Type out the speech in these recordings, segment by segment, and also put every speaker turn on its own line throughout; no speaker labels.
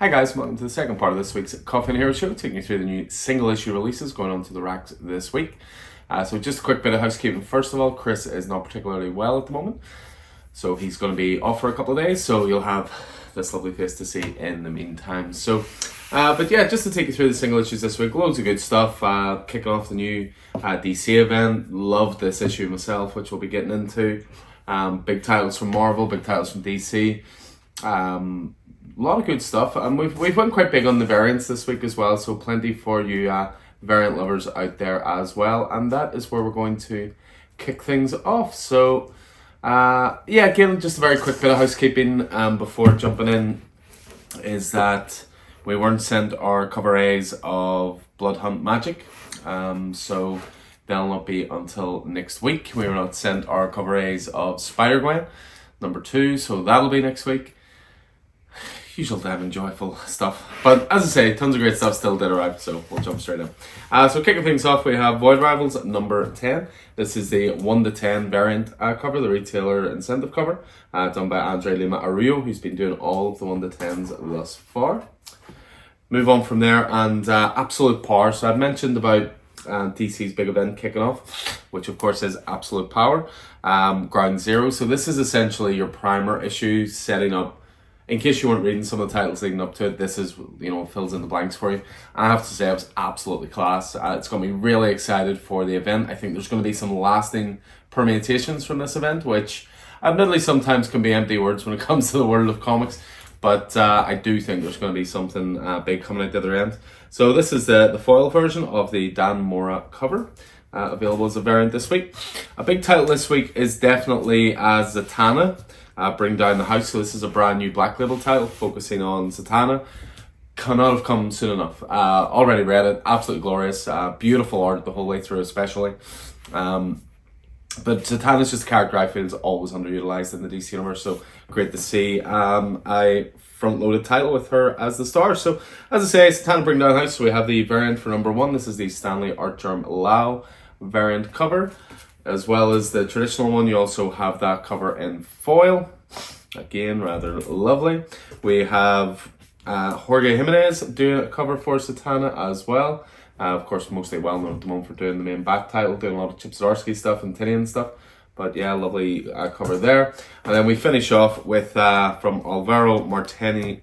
Hi guys, welcome to the second part of this week's Coffee and Hero Show, taking you through the new single issue releases going on to the racks this week. So just a quick bit of housekeeping. First of all, Chris is not particularly well at the moment, so he's going to be off for a couple of days, so you'll have this lovely face to see in the meantime. But yeah, just to take you through the single issues this week, loads of good stuff. Kicking off the new DC event. Loved this issue myself, which we'll be getting into. Big titles from Marvel, big titles from DC. A lot of good stuff, and we've went quite big on the variants this week as well, so plenty for you variant lovers out there as well, and that is where we're going to kick things off. So yeah, again, just a very quick bit of housekeeping before jumping in is that we weren't sent our cover A's of Blood Hunt Magic, so they'll not be until next week. We were not sent our cover A's of Spider-Gwen #2, so that'll be next week. Usual damn and joyful stuff. But as I say, tons of great stuff still did arrive, so we'll jump straight in. So kicking things off, we have Void Rivals #10. This is the 1-10 variant cover, the retailer incentive cover, done by Andre Lima Arroyo, who's been doing all of the 1-10s thus far. Move on from there, and Absolute Power. So I've mentioned about DC's big event kicking off, which of course is Absolute Power, Ground Zero. So this is essentially your primer issue, setting up, in case you weren't reading some of the titles leading up to it, this is, fills in the blanks for you. I have to say, it was absolutely class. It's got me really excited for the event. I think there's going to be some lasting permutations from this event, which admittedly sometimes can be empty words when it comes to the world of comics, but I do think there's going to be something big coming out the other end. So this is the foil version of the Dan Mora cover, available as a variant this week. A big title this week is definitely Zatanna, Bring Down the House. So this is a brand new Black Label title focusing on Zatanna. Cannot have come soon enough. Already read it, absolutely glorious. Beautiful art the whole way through, especially. But Zatanna's just a character I feel is always underutilized in the DC universe, so great to see a front-loaded title with her as the star. So as I say, Zatanna Bring Down the House. So we have the variant for #1. This is the Stanley Artgerm Lau variant cover, as well as the traditional one. You also have that cover in foil. Again, rather lovely. We have Jorge Jimenez doing a cover for Zatanna as well. Of course, mostly well known at the moment for doing the main back title, doing a lot of Chip Zdarsky stuff and Tinian stuff. But yeah, lovely cover there. And then we finish off with from Alvaro Martinez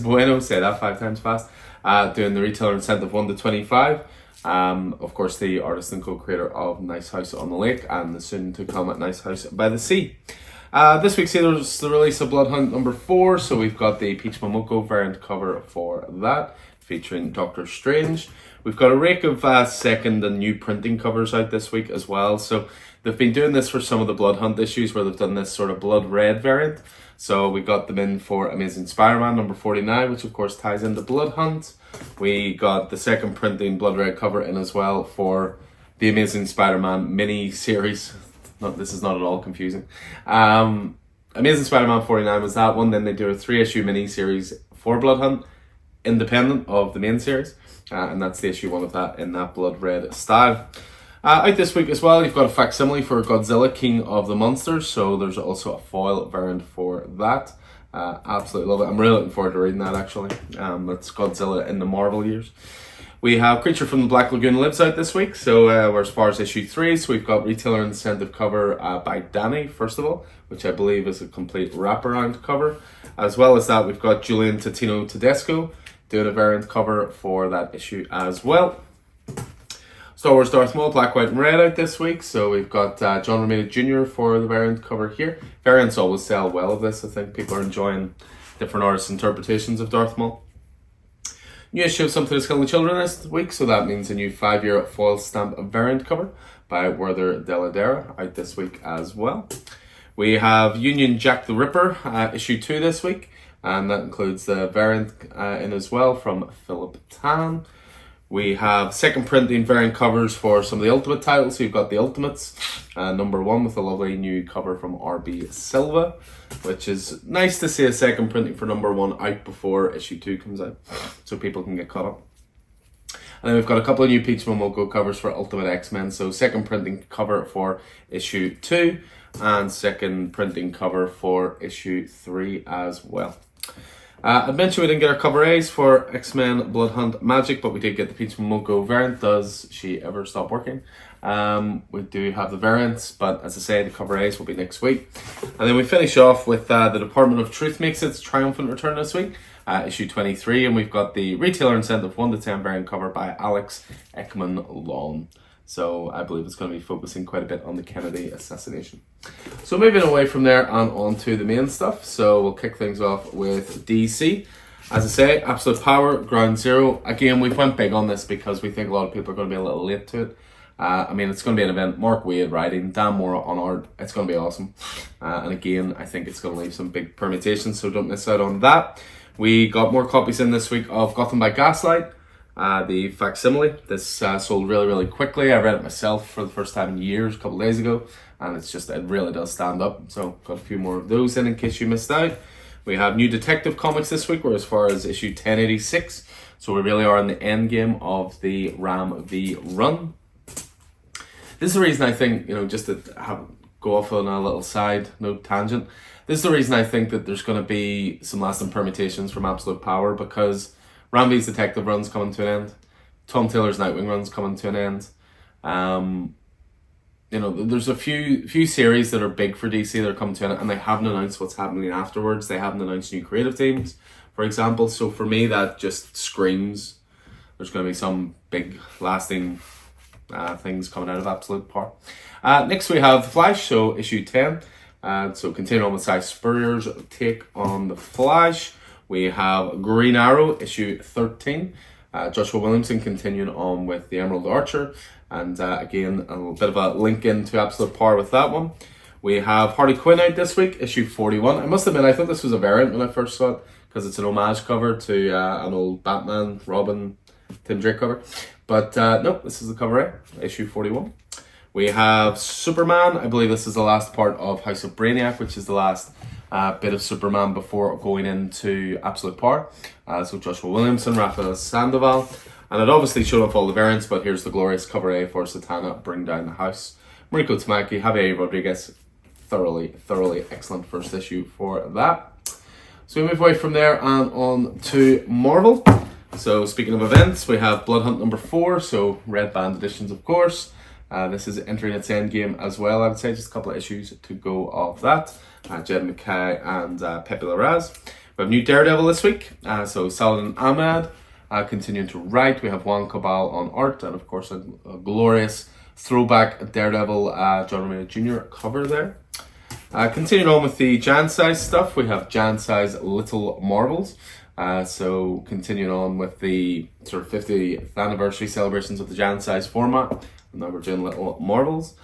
Bueno, say that 5 times fast, doing the retailer incentive 1-25. Of course, the artist and co-creator of Nice House on the Lake and the soon to come at Nice House by the Sea. This week's there's the release of Blood Hunt #4, so we've got the Peach Momoko variant cover for that, featuring Doctor Strange. We've got a rake of second and new printing covers out this week as well. So they've been doing this for some of the Blood Hunt issues where they've done this sort of blood red variant. So we got them in for Amazing Spider-Man #49, which of course ties into Blood Hunt. We got the second printing blood red cover in as well for the Amazing Spider-Man mini series. This is not at all confusing. Amazing Spider-Man 49 was that one. Then they do a 3-issue mini series for Blood Hunt, independent of the main series, and that's the issue 1 of that in that blood red style. Out this week as well, you've got a facsimile for Godzilla King of the Monsters, so there's also a foil variant for that. Absolutely love it. I'm really looking forward to reading that, actually. That's Godzilla in the Marvel years. We have Creature from the Black Lagoon Lives out this week, so we're as far as issue 3, so we've got retailer incentive cover by Danny, first of all, which I believe is a complete wraparound cover. As well as that, we've got Julian Totino Tedesco doing a variant cover for that issue as well. Star Wars Darth Maul, Black, White and Red out this week, so we've got John Romita Jr. for the variant cover here. Variants always sell well of this. I think people are enjoying different artists' interpretations of Darth Maul. New issue of Something is Killing the Children this week, so that means a new 5-year foil stamp variant cover by Werther Dell'Edera out this week as well. We have Union Jack the Ripper, issue 2 this week, and that includes the variant in as well from Philip Tan. We have second printing variant covers for some of the Ultimate titles. So you've got the Ultimates, #1 with a lovely new cover from RB Silva, which is nice to see a second printing for #1 out before issue 2 comes out, so people can get caught up. And then we've got a couple of new Peach Momoko covers for Ultimate X-Men. So second printing cover for issue 2 and second printing cover for issue 3 as well. I mentioned we didn't get our cover A's for X-Men Blood Hunt Magic, but we did get the Peach Momoko variant. Does she ever stop working? We do have the variants, but as I say, the cover A's will be next week. And then we finish off with the Department of Truth makes its triumphant return this week, issue 23, and we've got the retailer incentive 1 to 10 variant cover by Alex Ekman Lawn. So I believe it's going to be focusing quite a bit on the Kennedy assassination. So moving away from there and on to the main stuff. So we'll kick things off with DC. As I say, Absolute Power, Ground Zero. Again, we've went big on this because we think a lot of people are going to be a little late to it. I mean, it's going to be an event. Mark Waid writing, Dan Moore on art. It's going to be awesome. And again, I think it's going to leave some big permutations, so don't miss out on that. We got more copies in this week of Gotham by Gaslight. The facsimile. This sold really, really quickly. I read it myself for the first time in years, a couple of days ago, and it really does stand up. So got a few more of those in case you missed out. We have new Detective Comics this week. We're as far as issue 1086, so we really are in the end game of the Ram V run. This is the reason I think, just to go off on a little side note tangent. This is the reason I think that there's going to be some lasting permutations from Absolute Power, because Ram V's Detective run's coming to an end. Tom Taylor's Nightwing run's coming to an end. There's a few series that are big for DC that are coming to an end, and they haven't announced what's happening afterwards. They haven't announced new creative teams, for example. So for me, that just screams there's going to be some big lasting things coming out of Absolute Power. Next we have The Flash, so issue 10. So continuing on with Si Spurrier's take on The Flash. We have Green Arrow, issue 13. Joshua Williamson continuing on with The Emerald Archer. And again, a little bit of a link into Absolute Power with that one. We have Harley Quinn out this week, issue 41. I must admit, I thought this was a variant when I first saw it, because it's an homage cover to an old Batman, Robin, Tim Drake cover. But no, this is the cover A, issue 41. We have Superman. I believe this is the last part of House of Brainiac, which is the last bit of Superman before going into Absolute Power. So Joshua Williamson, Rafael Sandoval. And it obviously showed off all the variants, but here's the glorious cover A for Satana, Bring Down the House. Mariko Tamaki, Javier Rodriguez. Thoroughly excellent first issue for that. So we move away from there and on to Marvel. So speaking of events, we have Blood Hunt number 4, so Red Band editions, of course. This is entering its end game as well, I would say. Just a couple of issues to go of that. Jed MacKay and Pepe Larraz. We have new Daredevil this week. So Saladin Ahmed continuing to write. We have Juan Cabal on art, and of course a glorious throwback Daredevil John Romita Jr. cover there. Continuing on with the Jan Size stuff, we have Jan Size Little Marvels. So continuing on with the sort of 50th anniversary celebrations of the Jan Size format. And now we're doing Little Marvels.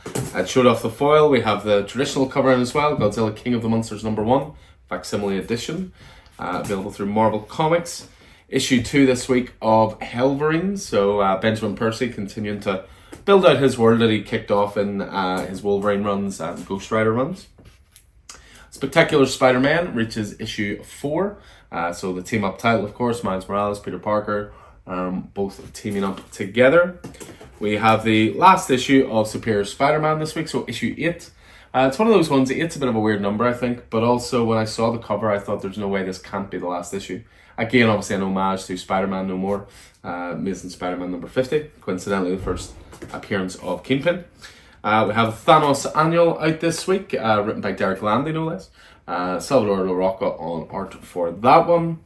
Showed off the foil. We have the traditional cover in as well, Godzilla King of the Monsters number 1, facsimile edition, available through Marvel Comics. Issue 2 this week of Helverine. So Benjamin Percy continuing to build out his world that he kicked off in his Wolverine runs and Ghost Rider runs. Spectacular Spider-Man reaches issue 4. So the team up title, of course, Miles Morales, Peter Parker, both teaming up together. We have the last issue of Superior Spider-Man this week, so issue 8. It's one of those ones, 8's a bit of a weird number, I think, but also when I saw the cover, I thought there's no way this can't be the last issue. Again, obviously an homage to Spider-Man No More, Amazing Spider-Man number 50, coincidentally the first appearance of Kingpin. We have Thanos Annual out this week, written by Derek Landy, no less. Salvador LaRocca on art for that one.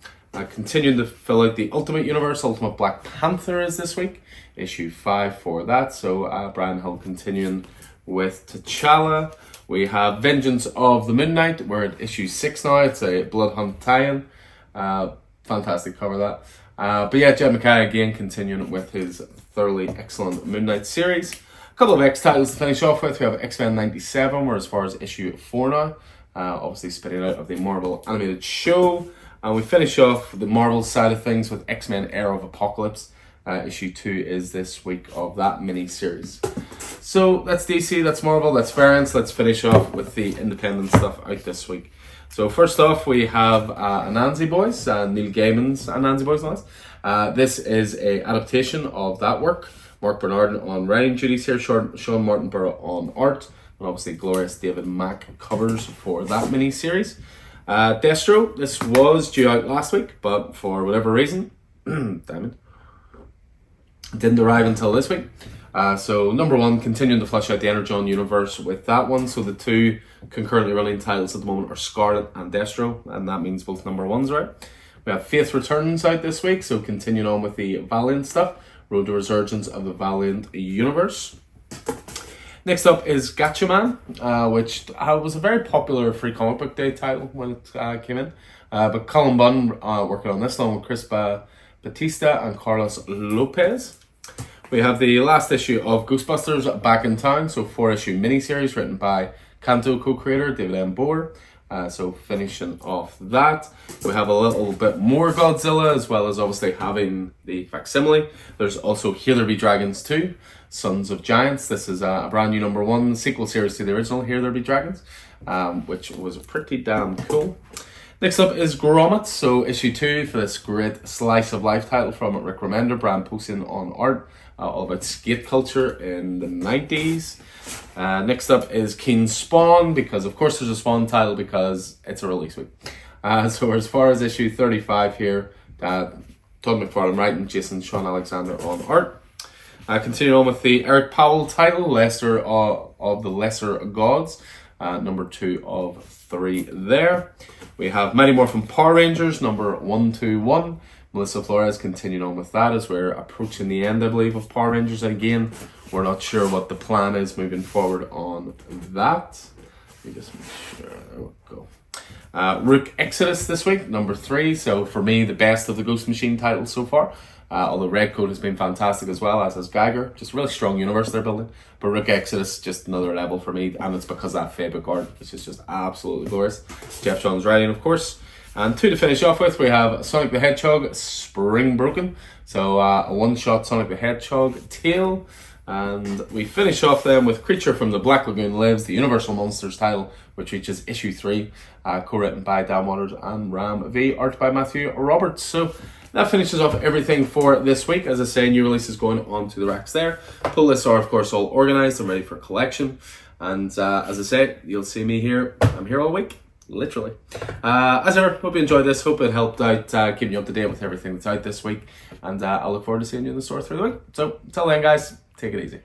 Continuing to fill out the Ultimate Universe, Ultimate Black Panther is this week, issue 5 for that. So Brian Hill continuing with T'Challa. We have Vengeance of the Moon Knight. We're at issue 6 now. It's a Blood Hunt tie-in. Fantastic cover that. But yeah, Jed MacKay again continuing with his thoroughly excellent Moon Knight series. A couple of X titles to finish off with. We have X-Men 97. We're as far as issue 4 now. Obviously spinning out of the Marvel animated show. And we finish off the Marvel side of things with X-Men Era of Apocalypse. Issue 2 is this week of that mini-series. So that's DC, that's Marvel, that's variants. Let's finish off with the independent stuff out this week. So first off, we have Anansi Boys, Neil Gaiman's Anansi Boys. This is a adaptation of that work. Mark Bernard on writing duties here, Sean Martinborough on art, and obviously glorious David Mack covers for that mini-series. Destro, this was due out last week, but for whatever reason, damn it, didn't arrive until this week. So number one, continuing to flush out the Energon universe with that one. So the two concurrently running titles at the moment are Scarlet and Destro, and that means both number ones, right? We have Faith Returns out this week, so continuing on with the Valiant stuff. Road to Resurgence of the Valiant universe. Next up is Gatchaman, which was a very popular Free Comic Book Day title when it came in. But Colin Bunn working on this along with Chris Batista and Carlos Lopez. We have the last issue of Ghostbusters back in town, so 4-issue miniseries written by Kanto co-creator David M. Boer. So finishing off that, we have a little bit more Godzilla, as well as obviously having the facsimile. There's also Here There Be Dragons 2, Sons of Giants. This is a brand new number one sequel series to the original Here There Be Dragons, which was pretty damn cool. Next up is Gromit, so issue 2 for this great slice of life title from Rick Remender, Brand Poston on art, all about skate culture in the 90s. Next up is King Spawn, because of course there's a Spawn title because it's a release week. So as far as issue 35 here, Todd McFarlane writing, Jason Sean Alexander on art. Continuing on with the Eric Powell title, Lesser of the Lesser Gods, number 2 of 3 there. We have Mighty Morphin Power Rangers, number 121. Melissa Flores continuing on with that as we're approaching the end, I believe, of Power Rangers. And again, we're not sure what the plan is moving forward on that. Let me just make sure. There we go. Rook Exodus this week, number 3. So for me, the best of the Ghost Machine titles so far. Although Red Coat has been fantastic as well, as has Geiger. Just a really strong universe they're building. But Rook Exodus, just another level for me. And it's because of that Fabic art, which is just absolutely glorious. Jeff Johns writing, of course. And 2 to finish off with, we have Sonic the Hedgehog Spring Broken. So a one-shot Sonic the Hedgehog tale. And we finish off then with Creature from the Black Lagoon Lives, the Universal Monsters title, which reaches issue 3, co-written by Dan Waters and Ram V, art by Matthew Roberts. So that finishes off everything for this week. As I say, new releases going on to the racks there. Pull lists are, of course, all organized and ready for collection. And as I say, you'll see me here. I'm here all week, literally. As ever, hope you enjoyed this. Hope it helped out keeping you up to date with everything that's out this week. And I look forward to seeing you in the store through the week. So, until then, guys, take it easy.